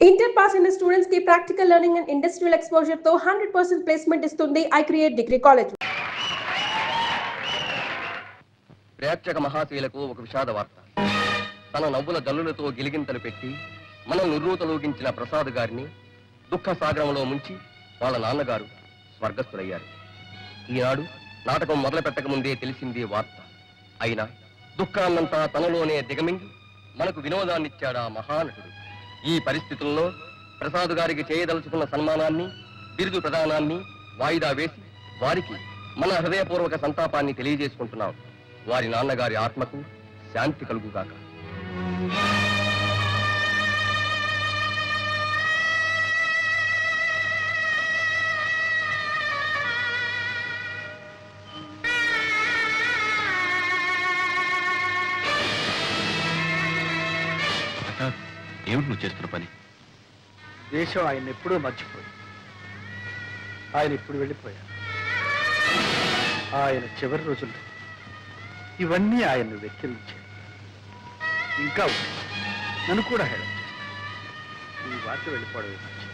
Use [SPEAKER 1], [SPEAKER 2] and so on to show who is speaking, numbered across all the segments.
[SPEAKER 1] Inter pass in the students की practical learning and industrial exposure तो 100% placement इस्तुंदी I create degree college.
[SPEAKER 2] ప్రేక్షక మహాశీలకు ఒక విషాద వార్త. తన నవ్వుల జల్లులతో గిలిగింతలు పెట్టి మనం నిర్రూతలోగించిన ప్రసాద్ గారిని దుఃఖ సాగరంలో ముంచి వాళ్ళ నాన్నగారు స్వర్గస్థులయ్యారు. ఈనాడు నాటకం మొదలు పెట్టక ముందే తెలిసింది వార్త. అయినా దుఃఖాన్నంతా తనలోనే దిగమింగి మనకు వినోదాన్నిచ్చాడా మహానటుడు. ఈ పరిస్థితుల్లో ప్రసాద్ గారికి చేయదలుచుకున్న సన్మానాన్ని, బిరుదు ప్రదానాన్ని వాయిదా వేసి వారికి మన హృదయపూర్వక సంతాపాన్ని తెలియజేసుకుంటున్నాం. వారి నాన్నగారి ఆత్మకు శాంతి కలుగుగాక. ఏమిటి నువ్వు చేస్తున్న పని?
[SPEAKER 3] దేశం ఆయన ఎప్పుడూ మర్చిపోయింది. ఆయన ఇప్పుడు వెళ్ళిపోయారు. ఆయన చివరి రోజుల్లో ఇవన్నీ ఆయన్ను వెక్కిరించాయి. ఇంకా నన్ను కూడా హేళన చేస్తాను. ఈ వార్త వెళ్ళిపోవడమే మంచిది.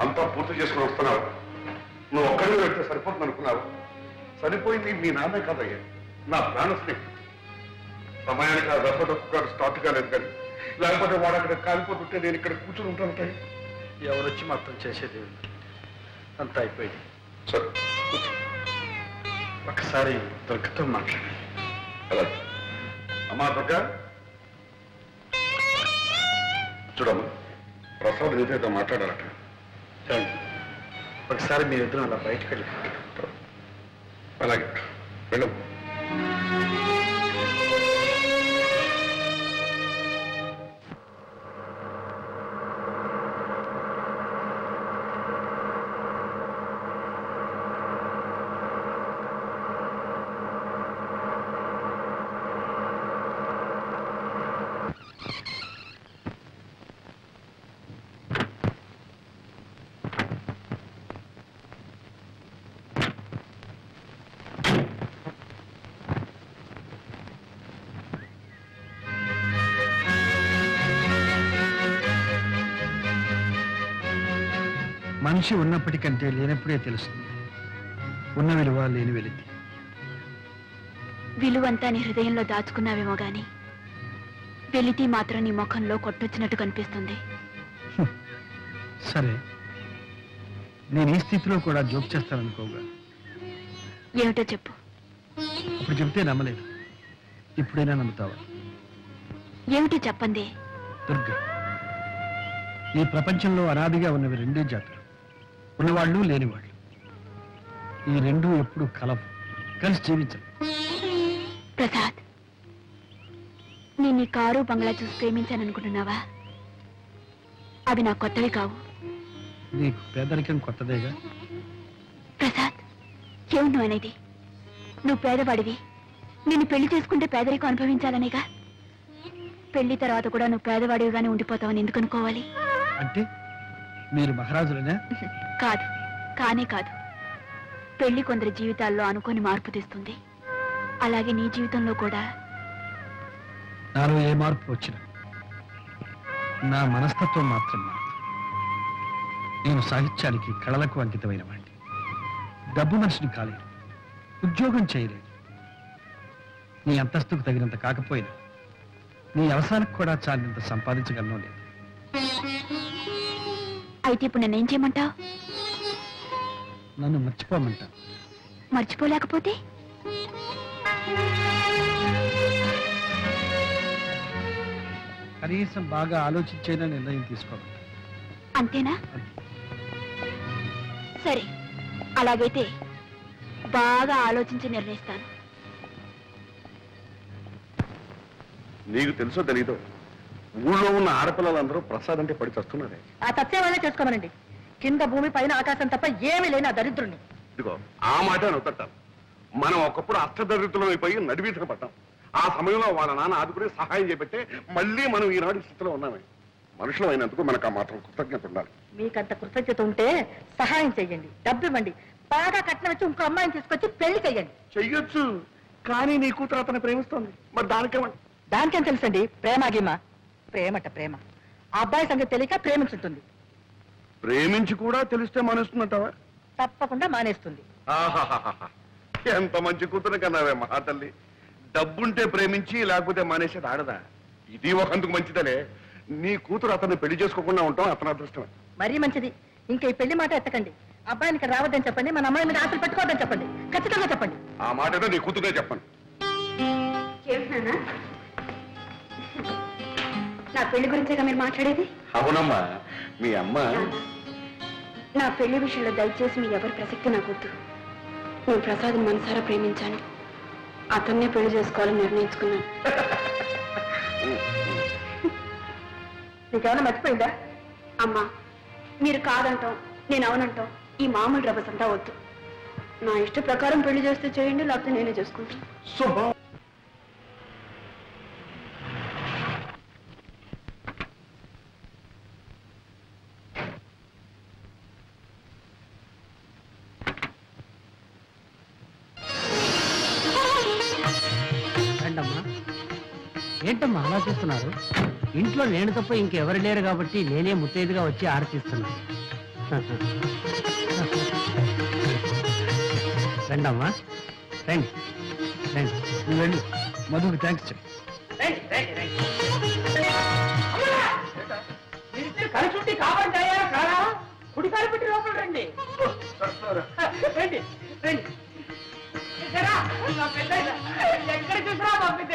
[SPEAKER 4] అంతా పూర్తి చేసుకుని వస్తున్నావు. నువ్వు ఒక్కడే వెళ్తే సరిపోతుంది అనుకున్నావు. సరిపోయింది మీ నాన్నే కాదయ్యా, నా ప్రాణ స్నేహితుడు. సమయానికి ఆ దెబ్బకు గారు స్టార్ట్ కాలేదు కానీ లేకపోతే వాడు అక్కడ కాలిపోతుంటే నేను ఇక్కడ కూర్చుని ఉంటాను.
[SPEAKER 3] ఎవరొచ్చి మొత్తం చేసేది అంతా అయిపోయింది.
[SPEAKER 4] సరే కూర్చో.
[SPEAKER 3] ఒకసారి దుర్గతో మాట్లాడాలి.
[SPEAKER 4] అలాగే అమ్మా దుర్గా, చూడమ్మా, ప్రసాద్ నీతో మాట్లాడాలట.
[SPEAKER 3] ఒకసారి మీరిద్దరం అలా బయటకు వెళ్ళి.
[SPEAKER 4] అలాగే వెళ్ళు.
[SPEAKER 3] మనిషి ఉన్నప్పటికంటే లేనప్పుడే తెలుస్తుంది ఉన్న విలువ లేని వెలితి.
[SPEAKER 5] విలువంతా నీ హృదయంలో దాచుకున్నావేమో గాని వెలితి మాత్రం నీ ముఖంలో కొట్టొచ్చినట్టు కనిపిస్తుంది.
[SPEAKER 3] సరే, నేను ఈ స్థితిలో కూడా జోక్ చేస్తాననుకోగా.
[SPEAKER 5] ఏమిటో చెప్పు.
[SPEAKER 3] ఇప్పుడు చెబితే నమ్మలేదు, ఇప్పుడైనా నమ్ముతావా?
[SPEAKER 5] ఏమిటో చెప్పండి.
[SPEAKER 3] దుర్గా, ఈ ప్రపంచంలో అనాదిగా ఉన్నవి రెండే జాతులు, ఉన్నవాళ్ళు లేనివాళ్ళు. ఈ రెండూ ఎప్పుడు కలవు, కలిసి జీవించరు.
[SPEAKER 5] ప్రసాద్, నేను నీ కారు బంగ్లా చూసి ప్రేమించాననుకుంటున్నావా? అవి నా కొత్తవి కావు.
[SPEAKER 3] నీకు పేదరికం కొత్తదేగా.
[SPEAKER 5] ప్రసాద్, ఏమి నువ్వు అనేది? నువ్వు పేదవాడివి, నిన్ను పెళ్లి చేసుకుంటే పేదరికం అనుభవించాలనేగా. పెళ్లి తర్వాత కూడా నువ్వు పేదవాడివిగానే ఉండిపోతావని ఎందుకు అనుకోవాలి?
[SPEAKER 3] అంటే మీరు మహారాజులనే?
[SPEAKER 5] కాదు, కానే కాదు. పెళ్లి కొందరి జీవితాల్లో అనుకోని మార్పు తెస్తుంది. అలాగే నీ జీవితంలో కూడా.
[SPEAKER 3] నాలో ఏ మార్పు వచ్చినా నా మనస్తత్వం మాత్రం మాత్రం. నేను సాహిత్యానికి, కళలకు అంకితమైన వాడిని. డబ్బు మనిషిని కాలేదు, ఉద్యోగం చేయలేదు. నీ అంతస్తుకు తగినంత కాకపోయినా నీ అవసరానికి కూడా చాలినంత సంపాదించగలను లేదు.
[SPEAKER 5] అయితే ఇప్పుడు నన్నేం చేయమంటావు?
[SPEAKER 3] నన్ను మర్చిపోమంటా.
[SPEAKER 5] మర్చిపోలేకపోతే?
[SPEAKER 3] కనీసం బాగా ఆలోచించైనా నిర్ణయం తీసుకోమంటా.
[SPEAKER 5] అంతేనా? సరే, అలాగైతే బాగా ఆలోచించి నిర్ణయిస్తాను.
[SPEAKER 4] నీకు తెలుసో తెలీదో, ఊళ్ళో ఉన్న ఆడపిల్లలందరూ ప్రసాద్ అంటే పడి చస్తున్నారే.
[SPEAKER 6] ఆ తత్సేవాళ్ళే చేసుకోమనండి. కింద భూమి పైన ఆకాశం తప్ప ఏమీ లేని ఆ దరిద్రుణ్ణి.
[SPEAKER 4] ఇదిగో ఆ మాట నొత్తట్టాను. మనం ఒకప్పుడు అష్టదరిద్రులం అయిపోయి నడివీసిన పట్టాం. ఆ సమయంలో వాళ్ళ నాన్న ఆదుకునే సహాయం చేపట్టే మళ్ళీ మనం ఈనాడు స్థితిలో ఉన్నామే. మనుషులు అయినందుకు మనకు ఆ మాత్రం కృతజ్ఞత ఉండాలి.
[SPEAKER 6] మీకంత కృతజ్ఞత ఉంటే సహాయం చెయ్యండి, డబ్బు ఇవ్వండి, బాగా కట్నం వచ్చి ఇంకో అమ్మాయిని తీసుకొచ్చి పెళ్లి చెయ్యండి.
[SPEAKER 4] చెయ్యొచ్చు, కానీ నీ కూతురు అతను ప్రేమిస్తోంది. మరి దానికేమంటే
[SPEAKER 6] దానికేం తెలుసండి? ప్రేమ గీమ, ప్రేమట ప్రేమ. ఆ అబ్బాయి సంగతి తెలియక ప్రేమించుంటుంది.
[SPEAKER 4] ప్రేమించి కూడా తెలిస్తే మానేస్తుందంటావా?
[SPEAKER 6] తప్పకుండా మానేస్తుంది.
[SPEAKER 4] ఆహాహాహా. ఎంత మంచి కూతురు కన్నావే మహాతల్లి. డబ్బుంటే ప్రేమించి లేకపోతే మానేసేది ఆడదా? ఇది ఒకందుకు మంచిదలే. నీ కూతురు అతన్ని పెళ్లి చేసుకోకుండా ఉంటాం అతని అదృష్టమే.
[SPEAKER 6] మరీ మంచిది. ఇంకా ఈ పెళ్లి మాట ఎత్తకండి. అబ్బాయిని ఇక్కడ రావద్దని చెప్పండి, మన అమ్మాయి మీద ఆశలు పెట్టుకోవద్దని చెప్పండి. ఖచ్చితంగా చెప్పండి.
[SPEAKER 4] ఆ మాట ఏదో నీ కూతురే చెప్పండి.
[SPEAKER 5] నా పెళ్లి గురించేగా మీరు మాట్లాడేది?
[SPEAKER 4] అవునమ్మా, మీ అమ్మ
[SPEAKER 5] నా పెళ్లి విషయంలో దయచేసి మీ ఎవరి ప్రసక్తి నాకొద్దు. నేను ప్రసాద్ని మనసారా ప్రేమించాను. అతన్నే పెళ్లి చేసుకోవాలని నిర్ణయించుకున్నాను.
[SPEAKER 6] నీకేమైనా మర్చిపోయిందా?
[SPEAKER 5] అమ్మా, మీరు కాదంటాం, నేను అవునంటాం, ఈ మామూలు రభసంతా వద్దు. నా ఇష్ట ప్రకారం పెళ్లి చేస్తే చేయండి, లేకపోతే నేనే చేసుకుంటాను.
[SPEAKER 4] శుభం.
[SPEAKER 7] రండమ్మా. ఏంటమ్మా అలా చూస్తున్నారు? ఇంట్లో నేను తప్ప ఇంకెవరు లేరు కాబట్టి నేనే ముత్తైదుగా వచ్చి ఆరతిస్తున్నాను. రండమ్మా, రండి రండి.
[SPEAKER 3] నువ్వు వెళ్ళి మధుకి థ్యాంక్స్ చెప్పు.
[SPEAKER 7] కలిసి కావంటాయా కారా? కుడి కాలు పెట్టి లోపల రండి. రండి రండి. ఎక్కడ చూసినా మా పెద్ద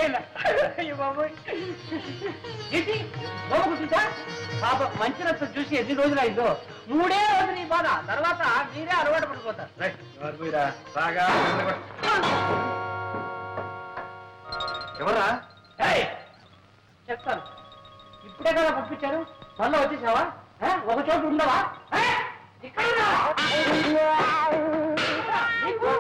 [SPEAKER 7] పాప మంచి రక్తం చూసి ఎన్ని రోజులు అయిందో. 3 రోజులు నీ బాధ, తర్వాత మీరే అలవాటు పడిపోతారు.
[SPEAKER 2] ఎవరా?
[SPEAKER 7] చెప్తాను. ఇప్పుడే కదా పంపించారు, మళ్ళీ వచ్చేసావా? ఒక చోటు ఉండవా? ఇక్కడ రా. నీకు?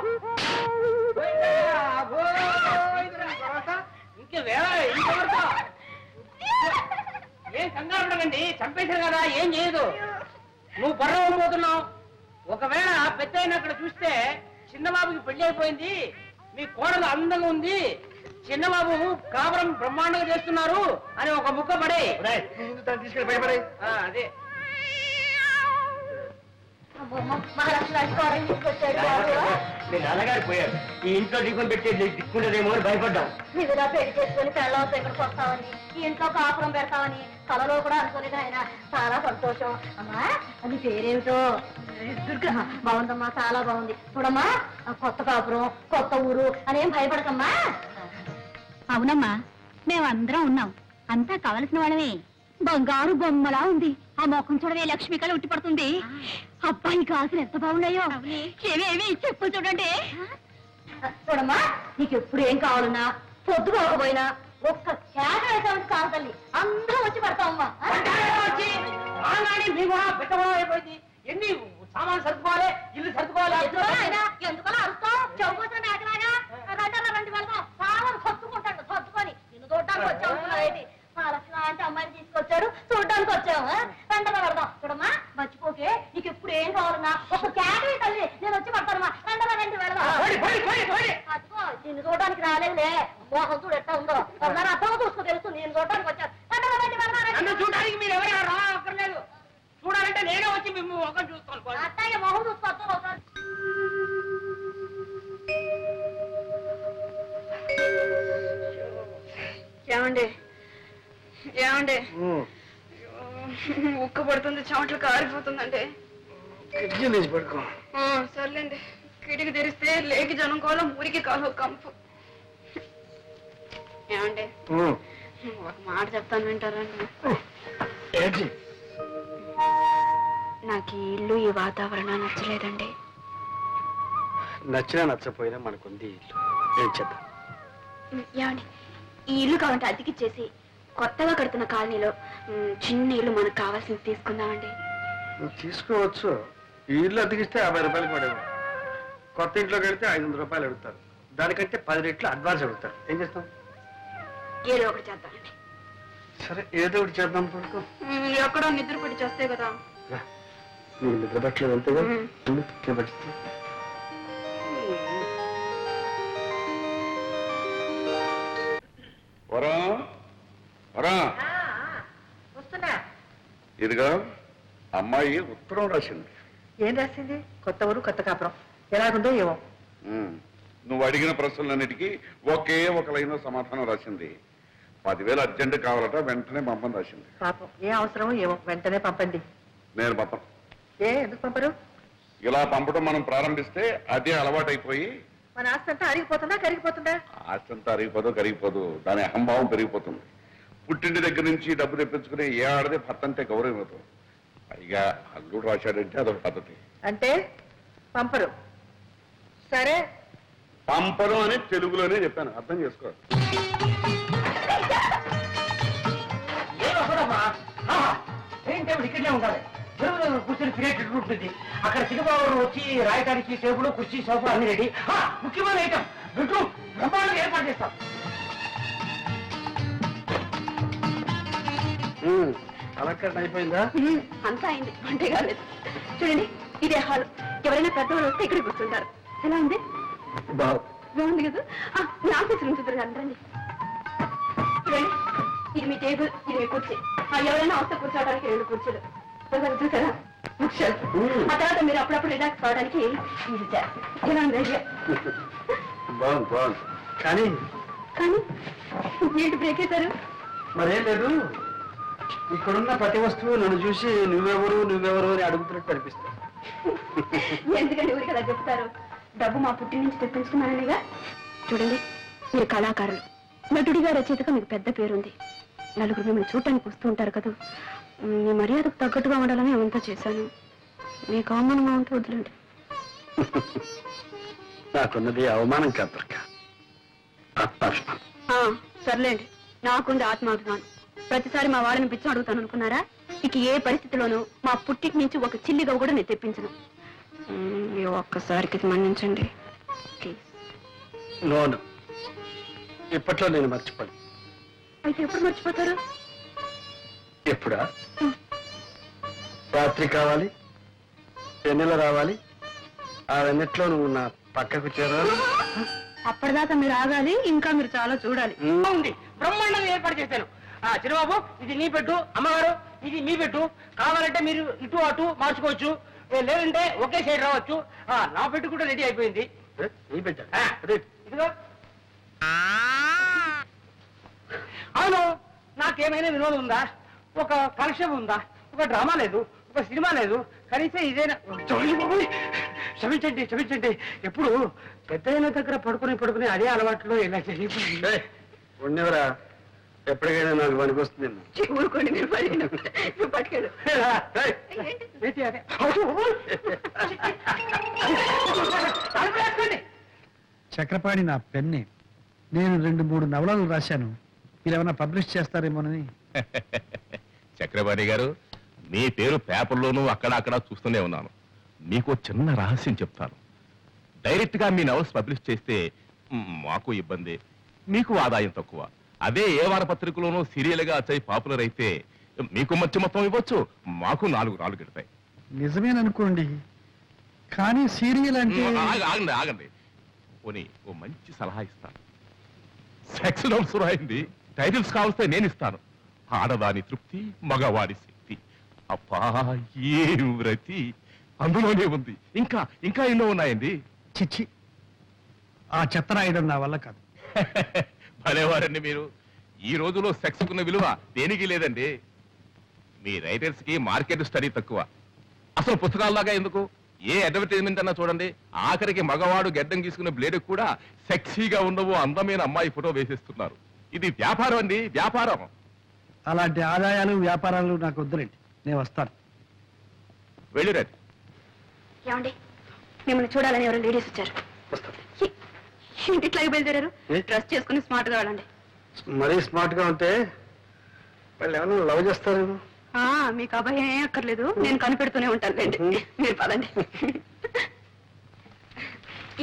[SPEAKER 7] ఇంకే వేరే ఇంకెవరితో? ఏం కంగారు పడకండి, చంపేశారు కదా, ఏం చేయదు. నువ్వు బర్రం పోతున్నావు. ఒకవేళ పెద్ద అయిన అక్కడ చూస్తే చిన్నబాబుకి పెళ్లి అయిపోయింది, మీ కోడలు అందంగా ఉంది, చిన్నబాబు కాపురం బ్రహ్మాండంగా చేస్తున్నారు అని ఒక ముక్క పడే
[SPEAKER 4] తీసుకెళ్ళి భయపడే.
[SPEAKER 7] అదే
[SPEAKER 2] మీ నాన్నగారు పోయారు, ఈ ఇంట్లో దీపం పెట్టే దిక్కుండదేమో అని భయపడ్డాం.
[SPEAKER 5] నిధులా పెళ్లి చేసుకుని పెళ్ళం దగ్గరకు వస్తామని, ఈ ఇంట్లో కాపురం పెడతామని కలలో కూడా అనుకోలేదు ఆయన. చాలా సంతోషం. అమ్మా, అది పేరేమిటో? దుర్గా. బాగుందమ్మా, చాలా బాగుంది. చూడమ్మా, కొత్త కాపురం, కొత్త ఊరు అనేం భయపడకమ్మా. అవునమ్మా, మేమందరం ఉన్నాం, అంతా కావలసిన వాళ్ళమే. బంగారు బొమ్మలా ఉంది. ఆ మొఖం చూడవే, లక్ష్మి కళ ఉట్టి పడుతుంది. అబ్బాయి కాసులు ఎంత బాగున్నాయో. ఏమేమి చెప్పు చూడండి. చూడమ్మా, నీకు ఎప్పుడు ఏం కావాలన్నా పొద్దుకోకపోయినా ఒక్క కేక వేసామని కాదు తల్లి, అందరూ వచ్చి పడతామమ్మా.
[SPEAKER 7] అయిపోయింది. ఎన్ని సామాన్లు సర్దుకోవాలి, ఇల్లు సర్దుకోవాలి.
[SPEAKER 5] ఎందుకలా అరుస్తావు? చౌకోసం మేకలాగా రండి వెళ్దాం. చాలా సర్దుకుంటాడు, సర్దుకొని నిన్ను చూడడానికి వచ్చావు. మహాలక్ష్మి అంటే అమ్మాయిని తీసుకొచ్చాడు, చూడడానికి వచ్చావు. రండగా పెడదాం. చూడమ్మా, మర్చిపోకే, నీకు ఎప్పుడు ఏం కావాలన్నా ఒక కేక తల్లి, నేను వచ్చి పడతానమ్మా. రండగా రండి వెళ్దాం. అదిగో నిన్ను చూడడానికి రాలేదులే, మోహం చూడు ఎట్లా ఉందో. ఒకసారి అర్థం చూసుకో, తెలుసు నేను చూడడానికి వచ్చాను. రండగా రండి వెళ్దాం.
[SPEAKER 7] నన్ను చూడడానికి మీరు ఎవరైనా రాక్కర్లేదు, చూడాలంటే నేనే వచ్చి మేము ఒక చూస్తాను.
[SPEAKER 5] అత్తయ్య మొహం చూసుకో ఒకసారి. ఏమండి ఏమండి, ఉక్క పడుతుంది, చెమటలు కారిపోతుందండి.
[SPEAKER 3] పడుకో.
[SPEAKER 5] సర్లేండి, కిటికి తెరిస్తే లేకి జనం కాలం, ఊరికి కాలం కంపు. ఏమండి, ఒక మాట చెప్తాను, వింటారండి? నాకు ఈ ఇల్లు, ఈ వాతావరణం నచ్చలేదండి.
[SPEAKER 3] నచ్చినా నచ్చపోయినా మనకుంది ఇల్లు, ఏం చేద్దాం?
[SPEAKER 5] ఏమండి, ఈ ఇల్లు కావాలంటే అద్దెకిచ్చేసి కొత్తగా కడుతున్న కాలనీలో చిన్న ఇల్లు మనకు కావాల్సింది తీసుకుందామండి.
[SPEAKER 3] నువ్వు తీసుకోవచ్చు. ఈ ఇల్లు అతికిస్తే 50 రూపాయలు పడేవు. కొత్త ఇంట్లో కడితే 500 రూపాయలు అడుగుతారు. దానికంటే 10 రెట్లు అడ్వాన్స్ అడుగుతారు. ఏం చేస్తాం?
[SPEAKER 5] ఏదో ఒకటి చేద్దామండి.
[SPEAKER 3] సరే ఏదో ఒకటి చేద్దాం పడుకో.
[SPEAKER 5] ఎక్కడో నిద్ర పడి చేస్తే కదా.
[SPEAKER 3] నీకు నిద్ర పట్టలేదు అంతేగా? పట్టిస్తా.
[SPEAKER 4] వరా వరా,
[SPEAKER 6] వస్తున్నా.
[SPEAKER 4] ఇదిగా అమ్మాయి ఉత్తరం రాసింది.
[SPEAKER 6] ఏం రాసింది? కొత్త ఊరు కొత్త కాపురం, ఎలాగుందో ఏమో.
[SPEAKER 4] నువ్వు అడిగిన ప్రశ్నలన్నిటికీ ఒకే ఒక లైన్ సమాధానం రాసింది. 10,000 అర్జెంట్ కావాలట, వెంటనే పంపని రాసింది.
[SPEAKER 6] పాపం ఏ అవసరమో ఏమో, వెంటనే పంపండి.
[SPEAKER 4] నేను పంపను.
[SPEAKER 6] ఎందుకు పంపరు?
[SPEAKER 4] ఇలా పంపడం మనం ప్రారంభిస్తే అదే అలవాటైపోయి
[SPEAKER 6] మన ఆస్తి అంతా అరిగిపోతుందా కరిగిపోతుందా?
[SPEAKER 4] ఆస్తంతా అరిగిపోదు కరిగిపోదు, దాని అహంభావం పెరిగిపోతుంది. పుట్టింటి దగ్గర నుంచి డబ్బు తెప్పించుకుని ఏ ఆడదే భర్త అంటే గౌరవం అవుతుంది. పైగా అల్లుడు రాశాడంటే అదొక పద్ధతి.
[SPEAKER 6] అంటే పంపరు. సరే
[SPEAKER 4] పంపను అని తెలుగులోనే చెప్పాను, అర్థం చేసుకో.
[SPEAKER 7] టేబుల్ ఇక్కడనే ఉండాలి. కూర్చొని క్రియేటెడ్ ఉంటుంది. అక్కడ సినిమాలు వచ్చి రాయడానికి టేబుల్, కుర్చీ, సోఫా అన్ని రెడీ. ముఖ్యమైన ఐటమ్ బెడ్రూమ్ బ్రహ్మాండంగా ఏర్పాటు చేస్తాం.
[SPEAKER 3] అలక్కట్ అయిపోయిందా?
[SPEAKER 5] అంతా అయింది, అంటే కాలేదు. చూడండి, ఇదే హాల్. ఎవరైనా పెద్దవాళ్ళు వస్తే ఇక్కడ కూర్చుంటారు. ఎలా ఉంది? బాగుంది కదా? నా ఆఫీస్ నుంచి రండి. చూడండి, ఇది మీ టేబుల్, ఇది మీ కుర్చీ. ఎవరైనా వస్తే కూర్చోవడానికి 2 కుర్చీలు. చూసారా? ఆ తర్వాత మీరు అప్పుడప్పుడు రిలాక్స్ కావడానికి ఇది చేస్తారు. ఎలా ఉంది ఐడియా?
[SPEAKER 3] బాగుంది బాగుంది. కానీ
[SPEAKER 5] కానీ ఏంటి బ్రేక్ అవుతారు?
[SPEAKER 3] మరేం లేదు, ఇక్కడున్న ప్రతి వస్తువు నన్ను చూసి నువ్వెవరు నువ్వెవరు అని అడుగుతున్నట్టు అనిపిస్తుంది.
[SPEAKER 5] ఎందుకంటే ఊరికి అలా చెప్తారు? డబ్బు మా పుట్టి నుంచి తెప్పించుకున్నాననిగా. చూడండి, మీరు కళాకారులు, నటుడిగా రచయితగా మీకు పెద్ద పేరుంది. నలుగురు మిమ్మల్ని చూడటానికి వస్తూ ఉంటారు కదా. మీ మర్యాదకు తగ్గట్టుగా ఉండాలని అవంతా చేశాను. మీకు అవమానంగా ఉంటే వదిలేండి.
[SPEAKER 3] నాకున్నది అవమానం కాదు,
[SPEAKER 5] సర్లేండి. నాకుంది ఆత్మాభిమానం. ప్రతిసారి మా వాళ్ళని పిచ్చి అడుగుతాను అనుకున్నారా? ఇక ఏ పరిస్థితిలోనూ మా పుట్టికి నుంచి ఒక చిల్లిగా కూడా నేను తెప్పించను. ఈ ఒక్కసారికి మన్నించండి ప్లీజ్.
[SPEAKER 3] నోను, ఇప్పట్లో నేను మర్చిపోను.
[SPEAKER 5] అయితే ఎప్పుడు మర్చిపోతారు?
[SPEAKER 3] ఎప్పుడా? రాత్రి కావాలి, వెన్నెల రావాలి, ఆ వెన్నెట్లో నువ్వు నా పక్కకు చేరాలి.
[SPEAKER 5] అప్పటిదాకా మీరు ఆగాలి, ఇంకా మీరు చాలా చూడాలి.
[SPEAKER 7] ఉంది, బ్రహ్మాండంగా ఏర్పాటు చేశాను. చిరుబాబు, ఇది నీ పెట్టు. అమ్మగారు, ఇది మీ పెట్టు. కావాలంటే మీరు ఇటు అటు మార్చుకోవచ్చు, లేదంటే ఒకే సైడ్ రావచ్చు. నా పెట్టు కూడా రెడీ అయిపోయింది. ఇదిగో. అవును, నాకేమైనా వినోదం ఉందా? ఒక కాలక్షేపం ఉందా? ఒక డ్రామా లేదు, ఒక సినిమా లేదు, కనీసం ఇదేనా? క్షమించండి క్షమించండి. ఎప్పుడు పెద్ద దగ్గర పడుకుని అదే అలవాట్లో ఇలా జరిగిపోయింది.
[SPEAKER 3] ఉండేవరా, ఎప్పటికైనా నాకు పనికొస్తుంది.
[SPEAKER 5] ఊరుకోండి, మీరు పట్టుకెళ్ళు.
[SPEAKER 3] చక్రపాణి నా పెన్నే. నేను 2-3 నవలలు రాశాను. మీరేమైనా పబ్లిష్ చేస్తారేమోనని.
[SPEAKER 8] చక్రపాణి గారు, మీ పేరు పేపర్లోనూ అక్కడ చూస్తూనే ఉన్నాను. మీకు చిన్న రహస్యం చెప్తాను. డైరెక్ట్ గా మీ నవల్స్ పబ్లిష్ చేస్తే మాకు ఇబ్బంది, మీకు ఆదాయం తక్కువ. అదే ఏ వారపత్రికలోనూ సీరియల్ గా వచ్చాయి పాపులర్ అయితే మీకు మంచి మొత్తం ఇవ్వచ్చు, మాకు 4 రాళ్ళు గిడతాయి.
[SPEAKER 3] నిజమేననుకోండి, కానీ సీరియల్ అంటే.
[SPEAKER 8] ఆగండి పోనీ ఓ మంచి సలహా ఇస్తాను. సెక్స్ నోట్స్ రాయింది, టైటిల్స్ కావస్తే నేను ఇస్తాను. ఆడదాని తృప్తి, మగవాడి శక్తి. అబ్బా, ఏ వ్రతి అందులోనే ఉంది. ఇంకా ఇంకా ఎన్నో ఉన్నాయండి.
[SPEAKER 3] చిచ్చి, ఆ చెత్త రాయడం నా వల్ల కాదు.
[SPEAKER 8] భలేవారండి మీరు. ఈ రోజులో సెక్స్ కున్న విలువ దేనికి లేదండి. మీ రైటర్స్ కి మార్కెట్ స్టడీ తక్కువ. అసలు పుస్తకాల్లాగా ఎందుకు, ఏ అడ్వర్టైజ్మెంట్ అన్నా చూడండి, ఆఖరికి మగవాడు గెడ్డం గీసుకున్న బ్లేడ్ కూడా సెక్సీగా ఉండవు అందమైన అమ్మాయి ఫోటో వేసేస్తున్నారు. ఇది వ్యాపారం అండి, వ్యాపారం.
[SPEAKER 3] అలాంటి ఆదాయాలు వ్యాపారాలు నాకు వద్దులేండి, నేను వస్తాను.
[SPEAKER 8] వెళ్ళిరండి.
[SPEAKER 5] ఏమండి, మిమ్మల్ని చూడాలని ఎవరు లేడీస్ వచ్చారు. ఇంటిట్లాగే బయలుదేరారు. డ్రెస్ చేసుకుని స్మార్ట్ గా వెళ్ళండి.
[SPEAKER 3] మరీ స్మార్ట్ గా ఉంటే వాళ్ళు ఏమైనా లవ్ చేస్తారేమో.
[SPEAKER 5] మీకు అభయం ఏం అక్కర్లేదు, నేను కనిపెడుతూనే ఉంటాను. మీరు పదండి.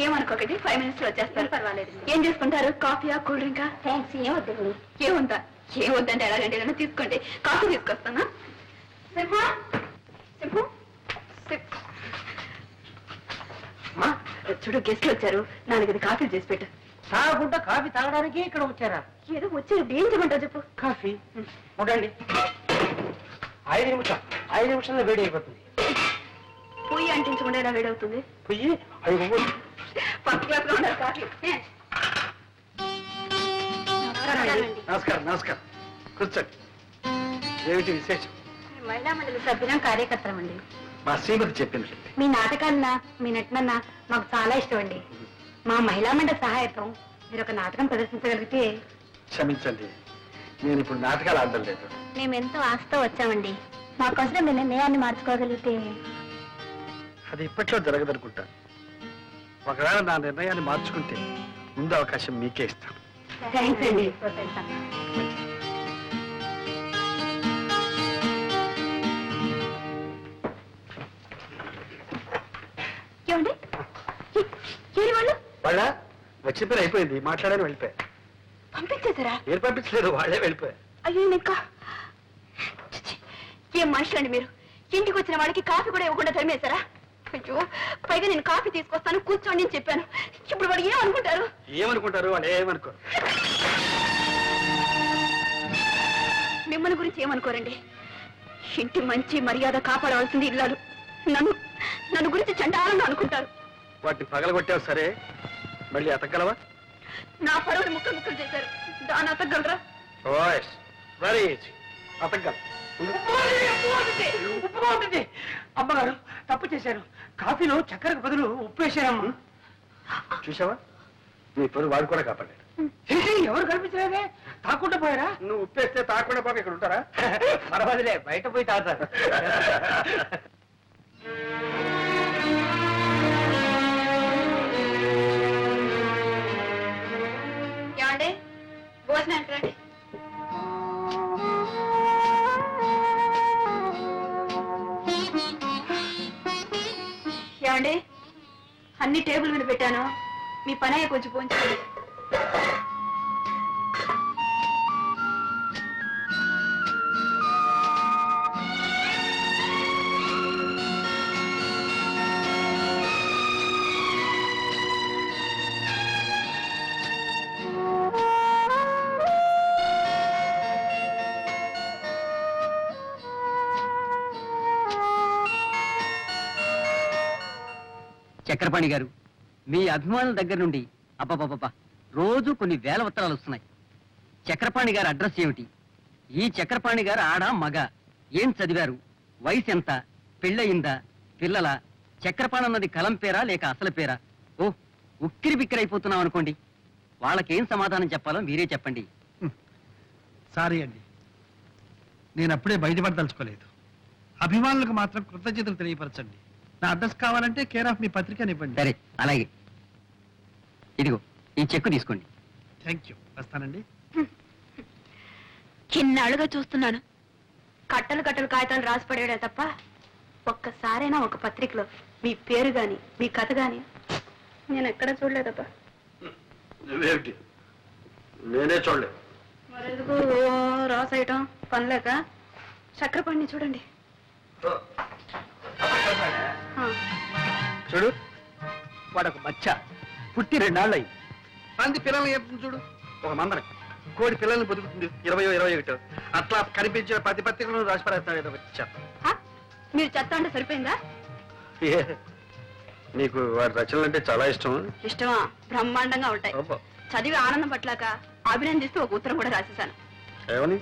[SPEAKER 5] ఏమనుకోకండి, 5 minutes లో వచ్చేస్తారు. పర్వాలేదు. ఏం చేసుకుంటారు? కాఫీయా, కూల్ డ్రింకా? థ్యాంక్స్. ఏమొద్దండి. ఏముందా? ఏమొద్దంటే ఎలాగండి, ఏదైనా తీసుకోండి. కాఫీ తీసుకొస్తానా? సింహం, సింహం, చూడు, గెస్ట్లు వచ్చారు. 4 కాఫీలు చేసి పెట్టు.
[SPEAKER 7] తాగకుండా కాఫీ తాగడానికి ఇక్కడ వచ్చారా?
[SPEAKER 5] ఏదో వచ్చారు, ఏం చేయమంటావు చెప్పు.
[SPEAKER 7] కాఫీ ఉండండి. 5 నిమిషాల్లో వేడి అయిపోతుంది.
[SPEAKER 5] పొయ్యి అంటించకుండా ఎలా వేడవుతుంది?
[SPEAKER 7] పొయ్యి 5
[SPEAKER 5] ఫస్ట్ క్లాస్ లో ఉండాలి కాఫీ.
[SPEAKER 3] నమస్కారం నమస్కారం, కూర్చోండి. ఏమిటి విశేషం?
[SPEAKER 6] మహిళా మండలి సభ్యులం, కార్యకర్తలం అండి.
[SPEAKER 3] మా శ్రీమతి చెప్పింది.
[SPEAKER 6] మీ నాటకాలన్నా మీ నటనన్నా మాకు చాలా ఇష్టం అండి. మా మహిళా మండలి సహాయతం మీరు ఒక నాటకం ప్రదర్శించగలిగితే.
[SPEAKER 3] క్షమించండి, నేను ఇప్పుడు నాటకాలు ఆడడం లేదు.
[SPEAKER 6] మేము ఎంతో ఆశతో వచ్చామండి. మాకోసం మీ నిర్ణయాన్ని మార్చుకోగలిగితే.
[SPEAKER 3] అది ఇప్పట్లో జరగదనుకుంటా. ఒకవేళ నా నిర్ణయాన్ని మార్చుకుంటే ముందు అవకాశం మీకే ఇస్తాను.
[SPEAKER 6] థ్యాంక్స్ అండి.
[SPEAKER 5] ఏమండి, ఏరి వాళ్ళు
[SPEAKER 3] వాళ్ళ వచ్చిన పని అయిపోయింది, మాట్లాడని వెళ్ళిపోయా.
[SPEAKER 5] పంపించేశారా?
[SPEAKER 3] ఏం పంపించలేదు, వాళ్ళే వెళ్ళిపోయా.
[SPEAKER 5] అయ్యో, ఇంకా ఏం మనుషులండి మీరు? ఇంటికి వచ్చిన వాళ్ళకి కాఫీ కూడా ఇవ్వకుండా తరిమేశారా? అయ్యో, పైగా నేను కాఫీ తీసుకొస్తాను, కూర్చోండి అని చెప్పాను. ఇప్పుడు వాడు ఏమనుకుంటారు?
[SPEAKER 3] ఏమనుకుంటారు వాళ్ళు? ఏమనుకోరు.
[SPEAKER 5] మిమ్మల్ని గురించి ఏమనుకోరండి. ఇంటి మంచి మర్యాద కాపాడవలసింది ఇల్లాలు. నన్ను నన్ను గురించి చండాలంగా అనుకుంటారు.
[SPEAKER 3] వాటిని పగలగొట్టావు సరే, మళ్ళీ అతగలవా?
[SPEAKER 5] నా పరువుని ముక్కలు ముక్కలు చేశారు, దాన్ని అతగలరా?
[SPEAKER 3] ఓయస్, వెరీ ఈజీ, అతగల.
[SPEAKER 7] ఉప్పు ఉంటుంది. అమ్మగారు తప్పు చేశారు. కాఫీలో చక్కెరకు బదులు ఉప్పు వేశారమ్మా.
[SPEAKER 3] చూసావా, నీ పరువు వాడు కూడా కాపాడాడు.
[SPEAKER 7] ఎవరు కనిపించలేదే, తాకుండా పోయారా?
[SPEAKER 3] నువ్వు ఉప్పేస్తే తాకుండా పోక ఇక్కడ ఉంటారా?
[SPEAKER 7] పర్వాలేదులే, బయట పోయి తాగుతారు.
[SPEAKER 5] ఏమండి, భోజనానికి రండి. ఏమండి, అన్ని టేబుల్ మీద పెట్టాను, మీ పని అయ్యే కొంచెం పోంచుకోండి.
[SPEAKER 9] చక్రపాణి గారు, మీ అభిమానుల దగ్గర నుండి అబ్బబ్బబ్బా రోజు కొన్ని వేల ఉత్తరాలు వస్తున్నాయి. చక్రపాణి గారి అడ్రస్ ఏమిటి? ఈ చక్రపాణి గారు ఆడ మగ? ఏం చదివారు? వయసు ఎంత? పెళ్ళయిందా? పిల్లల? చక్రపాణి అన్నది కలం పేరా లేక అసలు పేరా? ఓ, ఉక్కిరి బిక్కిరైపోతున్నాం అనుకోండి. వాళ్ళకేం సమాధానం చెప్పాలో మీరే చెప్పండి.
[SPEAKER 3] సారీ అండి, నేను అప్పుడే బయటపడదలుచుకోలేదు. అభిమానులకు మాత్రం కృతజ్ఞతలు తెలియపరచండి. నా అడ్రస్ కావాలంటే కేర్ ఆఫ్ మీ పత్రికనివ్వండి.
[SPEAKER 9] సరే, అలాగే. ఇదిగో ఈ చెక్కు తీసుకోండి.
[SPEAKER 3] థ్యాంక్ యూ, వస్తానండి.
[SPEAKER 5] చిన్నాళ్ళుగా చూస్తున్నాను, కట్టలు కట్టలు కాగితాలు రాసి పడేయడే తప్ప ఒక్కసారైనా ఒక పత్రికలో మీ పేరు గాని మీ కథ గాని నేను ఎక్కడ చూడలేదబ్బా.
[SPEAKER 3] ఏమిటి, నేనే చూడలేదు.
[SPEAKER 5] మరెందుకు రాసేయటం పనిలేక? చక్రపాణిని చూడండి.
[SPEAKER 3] చూడు, వాడొక బచ్చ, పుట్టి 2 నాళ్ళు అయింది. పంది పిల్లల్ని చెప్తుంది చూడు, ఒక మందన కోడి పిల్లల్ని బతుకుతుంది 20-21. అట్లా కనిపించిన 10 పత్రికలను రాసి పడేస్తాడు ఏదో బచ్చ.
[SPEAKER 5] మీరు చెత్త అంటే సరిపోయిందా?
[SPEAKER 3] నీకు వాడి రచనలు అంటే చాలా ఇష్టం.
[SPEAKER 5] ఇష్టమా? బ్రహ్మాండంగా ఉంటాయి.
[SPEAKER 3] అబ్బా.
[SPEAKER 5] చదివి ఆనందం పట్లాక అభినందిస్తూ ఒక ఉత్తరం కూడా రాసేశాను.
[SPEAKER 3] ఏమని?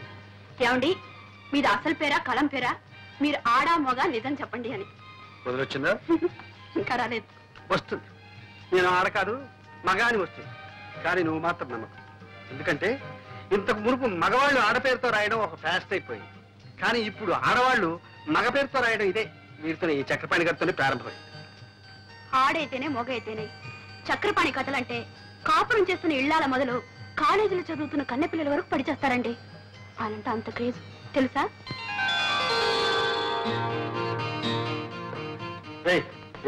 [SPEAKER 5] ఏమండి, మీది అసలు పేరా కలం పేరా? మీరు ఆడా మగ నిజం చెప్పండి అని.
[SPEAKER 3] వదిలొచ్చిందా?
[SPEAKER 5] ఇంకా రాలేదు.
[SPEAKER 3] వస్తుంది. నేను ఆడ కాదు మగ అని వస్తుంది, కానీ నువ్వు మాత్రం నమ్మకం. ఎందుకంటే ఇంతకు మునుపు మగవాళ్ళు ఆడపేరుతో రాయడం ఒక ఫ్యాస్ట్ అయిపోయింది, కానీ ఇప్పుడు ఆడవాళ్ళు మగ పేరుతో రాయడం ఇదే వీరితో, ఈ చక్రపాణి గారితోనే ప్రారంభమైంది.
[SPEAKER 5] ఆడైతేనే మొగ అయితేనే చక్రపాణి కథలంటే కాపురం చేస్తున్న ఇళ్లాల మొదలు కాలేజీలో చదువుతున్న కన్నెపిల్లల వరకు పడిచేస్తారండి. అలాంటే అంత క్రేజ్ తెలుసా?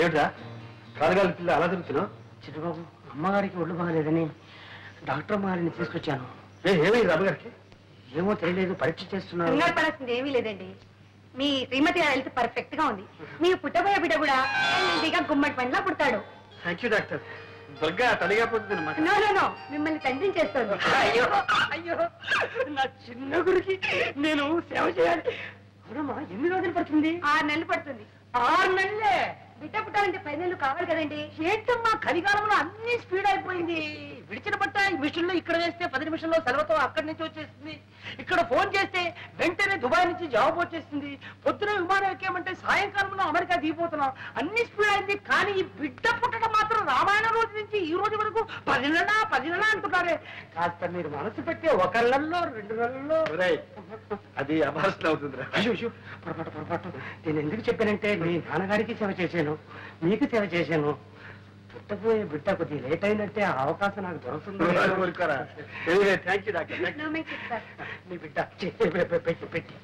[SPEAKER 3] ఏమిటా కాలుగాలి పిల్ల అలా తిరుగుతున్నావు?
[SPEAKER 7] చిన్నబాబు అమ్మగారికి ఒళ్ళు బాగలేదని డాక్టర్ అమ్మగారిని తీసుకొచ్చాను.
[SPEAKER 3] ఏమైంది అమ్మగారికి?
[SPEAKER 7] ఏమో తెలియలేదు, పరీక్ష చేస్తున్నారు.
[SPEAKER 6] కంగారు పడాల్సింది ఏమీ లేదండి. మీ శ్రీమతి గారి హెల్త్ పర్ఫెక్ట్ గా ఉంది. మీరు పుట్టబోయే బిడ్డ కూడా హెల్తీగా గుమ్మడి పండ్లా పుడతాడు.
[SPEAKER 3] Thank you doctor. దుర్గా తడిగా పోతుంది అన్నమాట.
[SPEAKER 6] నో నో నో, మిమ్మల్ని తండ్రిని చేస్తుంది.
[SPEAKER 7] అయ్యో అయ్యో, నా చిన్న గురికి నేను సేవ చేయాలి. అవునమ్మా, ఎన్ని రోజులు పడుతుంది?
[SPEAKER 6] 6 నెలలు పడుతుంది.
[SPEAKER 7] 6 నెలలే?
[SPEAKER 6] బిడ్డ పుట్టాలంటే 10 నెలలు కావాలి కదండి.
[SPEAKER 7] ఏంటమ్మా కలికాలంలో అన్ని స్పీడ్ అయిపోయింది. విడిచిన బట్ట ఈ మిషన్ లో ఇక్కడ వేస్తే 10 నిమిషంలో సెలవుతో అక్కడి నుంచి వచ్చేస్తుంది. ఇక్కడ ఫోన్ చేస్తే వెంటనే దుబాయ్ నుంచి జవాబు వచ్చేస్తుంది. పొద్దున విమానం ఎక్కామంటే సాయంకాలంలో అమెరికా దిగిపోతున్నాం. అన్ని స్పీడ్ అయింది. కానీ ఈ బిడ్డ పుట్టడం మాత్రం రామాయణ రోజు నుంచి ఈ రోజు వరకు 10 నెలలా అంటున్నారే. కాస్త మీరు మనసు పెట్టి 1 నెలలో 2 నెలల్లో.
[SPEAKER 3] అది అభాషణ అవుతుందిరా.
[SPEAKER 7] అయ్యో అయ్యో, పొరపాటు. నేను ఎందుకు చెప్పానంటే మీ నాన్నగారికి సేవ చేశాను, మీకు సేవ చేశాను. పుట్టబోయే బిడ్డ కొద్దిగా లేట్ అయినట్టే ఆ అవకాశం నాకు దొరుకుతుంది.
[SPEAKER 3] Thank you doctor.
[SPEAKER 6] No make it, sir.
[SPEAKER 7] నీ బిడ్డ పెట్టి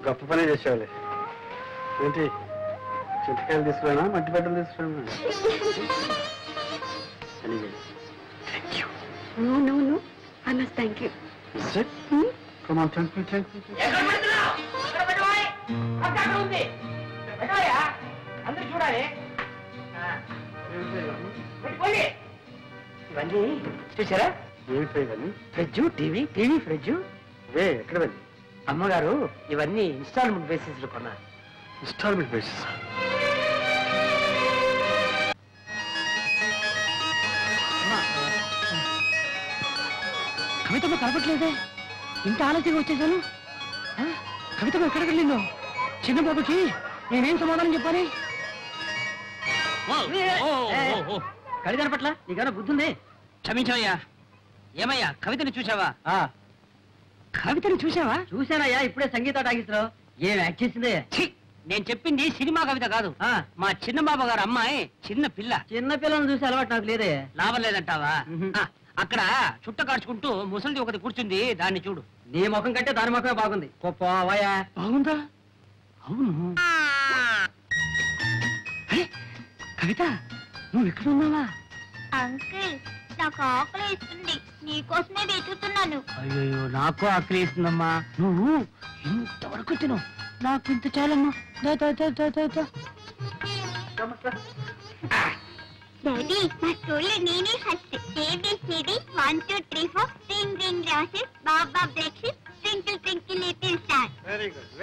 [SPEAKER 3] గొప్ప పనే చేసేవాళ్ళే. ఏంటి చింతకాయలు తీసుకురానా, మట్టి బట్టలు తీసుకురానా?
[SPEAKER 6] No no no, I must thank you.
[SPEAKER 3] Come on, thank you.
[SPEAKER 7] ఎక్కడ పెడుతున్నావు? అక్కడ పెట్టబోయ్. అక్కడ ఉంది. పెట్టబోయా? అందరూ చూడాలి. పెట్టుకోండి. ఇవన్నీ చూసారా?
[SPEAKER 3] ఏమిటో ఇవన్నీ?
[SPEAKER 7] Fridge, TV, fridge.
[SPEAKER 3] ఎక్కడ వెళ్ళి?
[SPEAKER 7] అమ్మగారు ఇవన్నీ ఇన్స్టాల్మెంట్ బేసిస్ లో కొన్నారు.
[SPEAKER 3] Installment basis.
[SPEAKER 7] కవితమ్మ కనపట్లేదే, ఇంత ఆలస్యంగా వచ్చేసాను. కవితమ్మ ఎక్కడికి వెళ్ళిందో? చిన్నబాబుకి నేనేం సమాధానం చెప్పాలి?
[SPEAKER 9] కవి కనపట్ల నీకన్నా బుద్ధుంది? క్షమించవయ్యా. ఏమయ్యా, కవితని చూసావా? కవితని చూసావా? చూశానయ్యా, ఇప్పుడే సంగీత టాకీస్లో. ఏం యాక్ట్ చేసిందే? నేను చెప్పింది సినిమా కవిత కాదు. మా చిన్న బాబు గారు అమ్మాయి చిన్న పిల్ల. చిన్న పిల్లని చూసి అలవాటు నాకు లేదే. లాభం లేదంటావా? అక్కడ చుట్ట కాడ్చుకుంటూ ముసలిది ఒకటి కూర్చుంది, దాన్ని చూడు. నీ ముఖం కంటే దాని ముఖమే బాగుంది. పోవాయా?
[SPEAKER 7] బాగుందా? అవును. కవిత, నువ్వు ఇక్కడ ఉన్నావా?
[SPEAKER 5] అంకుల్, నాకు ఆకలి ఇస్తుంది, నీకోసమే వెతుకుతున్నాను.
[SPEAKER 7] అయ్యో, నాకు ఆకలి వేస్తుందమ్మా. నువ్వు ఇంతవరకు తిను, నాకు ఇంత చాలమ్మా.
[SPEAKER 5] డాడీ, మా స్కూల్లో నేనే first. ABCD 1 2 3 4 ring ring roses, బాబా breakfast, twinkle twinkle little star.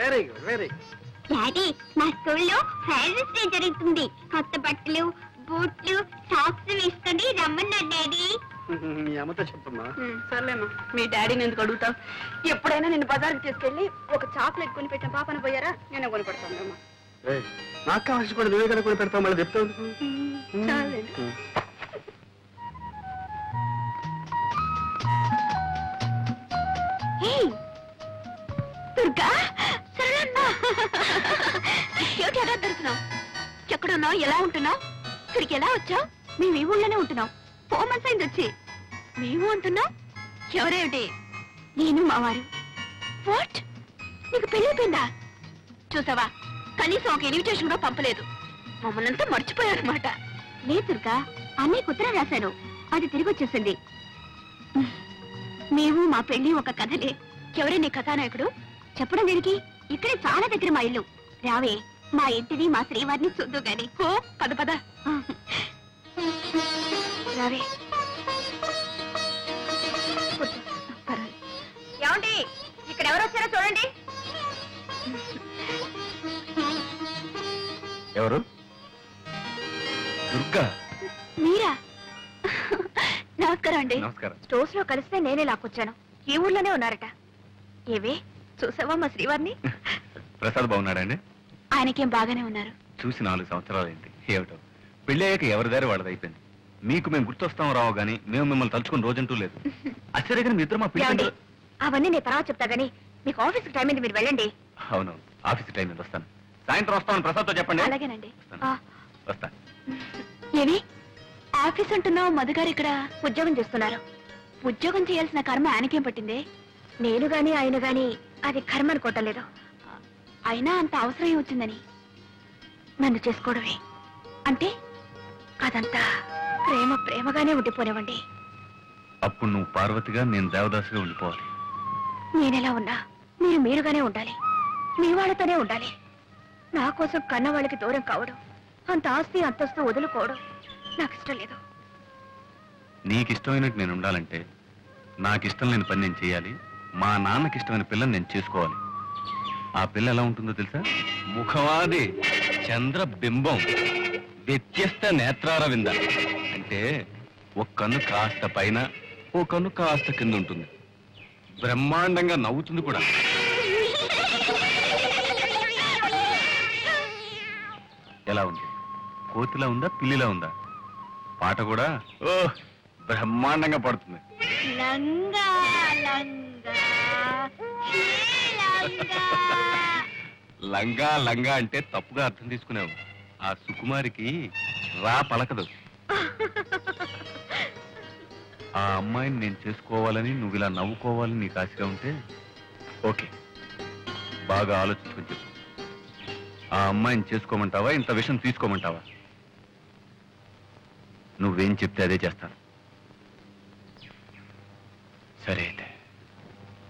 [SPEAKER 3] Very good.
[SPEAKER 5] Daddy, మా స్కూల్లో ఫైనల్స్ డే జరుగుతుంది. కొత్త బట్టలు, బూట్లు, సాక్స్ వేసుకొని రమ్మన్నారు డాడీ.
[SPEAKER 3] మీ అమ్మతో చెప్పమ్మా.
[SPEAKER 6] సర్లేమ్మా, మీ డాడీని ఎందుకు అడుగుతావు? ఎప్పుడైనా నిన్ను బజార్కి తీసుకెళ్ళి ఒక చాక్లెట్ కొని పెట్టిన పాపను పోయారా? నేనే కొని పెడతాను.
[SPEAKER 3] నాకు కావాల్సి కూడా నువ్వే కనుక్కొని పెడతావు, మళ్ళీ చెప్తావు.
[SPEAKER 5] దుర్గా, సరేనా? ఏమిటి ఎలా దొరుకుతున్నావు? ఎక్కడున్నావు? ఎలా ఉంటున్నావు? ఇక్కడికి ఎలా వచ్చావు? మేము ఈ ఊళ్ళోనే ఉంటున్నాం. 4 months అయింది వచ్చి. మేము అంటున్నావు? ఎవరేమిటి? నేను మావారు. వాట్? నీకు పెళ్ళైపోయిందా? చూసావా, కనీసం ఒక ఇన్విటేషన్ కూడా పంపలేదు. మమ్మల్ని అంతా మర్చిపోయారన్నమాట. లేదు దుర్గా, అన్నయ్యకు ఉత్తరం రాశాను, అది తిరిగి వచ్చేసింది. మేము మా పెళ్లి ఒక కథలే. ఎవరే నీ కథానాయకుడు? చెప్పడం దేనికి? ఇక్కడే చాలా దగ్గర మా ఇల్లు. రావే, మా ఇంటిని మా శ్రీవారిని చూద్దు గాని. ఓ పద పద. రావే.
[SPEAKER 6] ఏమండి, ఇక్కడ ఎవరు వచ్చారో చూడండి.
[SPEAKER 8] ఎవరు? దుర్గా.
[SPEAKER 5] మీరా? నమస్కారం అండి.
[SPEAKER 8] నమస్కారం.
[SPEAKER 5] స్టోర్స్ లో కలిస్తే నేనే లాక్కొచ్చాను. ఈ ఊర్లోనే ఉన్నారట. ఏవే, చూసావా మా శ్రీవారిని?
[SPEAKER 8] ప్రసాద్ బాగున్నాడండి?
[SPEAKER 5] ఆయనకేం బాగానే ఉన్నారు.
[SPEAKER 8] చూసి 4 సంవత్సరాలైంది. ఏమిటో పెళ్ళి అయ్యాక ఎవరి దారి వాళ్ళది అయిపోయింది. మీకు మేము గుర్తొస్తాం రావు గానీ మేము మిమ్మల్ని తలుచుకుని రోజంటూ లేదు. ఆశ్చర్యంగా మీ ఇద్దరు మా
[SPEAKER 5] ఏమండి,
[SPEAKER 8] పిల్లలు.
[SPEAKER 5] అవన్నీ నేను తర్వాత చెప్తా గానీ మీకు ఆఫీస్కి టైం అయింది, మీరు వెళ్ళండి.
[SPEAKER 8] అవును, ఆఫీస్ టైం మీద వస్తాను. సాయంత్రం వస్తామని ప్రసాద్తో చెప్పండి.
[SPEAKER 5] అలాగేనండి.
[SPEAKER 8] వస్తా.
[SPEAKER 5] ఏమి ఆఫీస్ అంటున్నావు? మధుగారు ఇక్కడ ఉద్యోగం చేస్తున్నారు. ఉద్యోగం చేయాల్సిన కర్మ ఆయనకేం పట్టింది? నేను గాని ఆయన గాని అది కర్మ అనుకోవటం లేదు. అయినా అంత అవసరం ఏమొచ్చిందని నన్ను చేసుకోవడమే అంటే అదంతా ప్రేమగానే ఉండిపోనివ్వండి.
[SPEAKER 10] అప్పుడు నువ్వు పార్వతిగా, నేను దేవదాసుగా ఉండిపోవాలి.
[SPEAKER 5] నేనెలా ఉన్నా మీరుగానే ఉండాలి, మీ వాళ్ళతోనే ఉండాలి. నా కోసం కన్న వాళ్ళకి దూరం కావడం, అంత ఆస్తి అంతస్తు వదులుకోవడం నాకు ఇష్టం లేదు.
[SPEAKER 10] నీకిష్టమైనట్టు నేను ఉండాలంటే నాకిష్టం లేని పని నేను చేయాలి. మా నాన్నకి ఇష్టమైన పిల్లని నేను చేసుకోవాలి. ఆ పిల్ల ఎలా ఉంటుందో తెలుసా? ముఖవాది చంద్రబింబం, వ్యత్యస్త నేత్రారవింద. అంటే ఒక కన్ను కాస్త పైన, ఓ కన్ను కాస్త కింద ఉంటుంది. బ్రహ్మాండంగా నవ్వుతుంది కూడా. ఎలా ఉంది? కోతిలా ఉందా, పిల్లిలా ఉందా? పాట కూడా ఓ బ్రహ్మాండంగా పడుతుంది.
[SPEAKER 5] లంగా లంగా
[SPEAKER 10] లంగా లంగా అంటే తప్పుగా అర్థం తీసుకున్నావు. ఆ సుకుమారికి రా పలకదు. ఆ అమ్మాయిని నేను చేసుకోవాలని, నువ్వు ఇలా నవ్వుకోవాలని నీకు ఆశగా ఉంటే ఓకే, బాగా ఆలోచించుకొని చెప్పు. ఆ అమ్మాయిని చేసుకోమంటావా, ఇంత విషయం తీసుకోమంటావా? నువ్వేం చెప్తే అదే చేస్తాను. సరే అయితే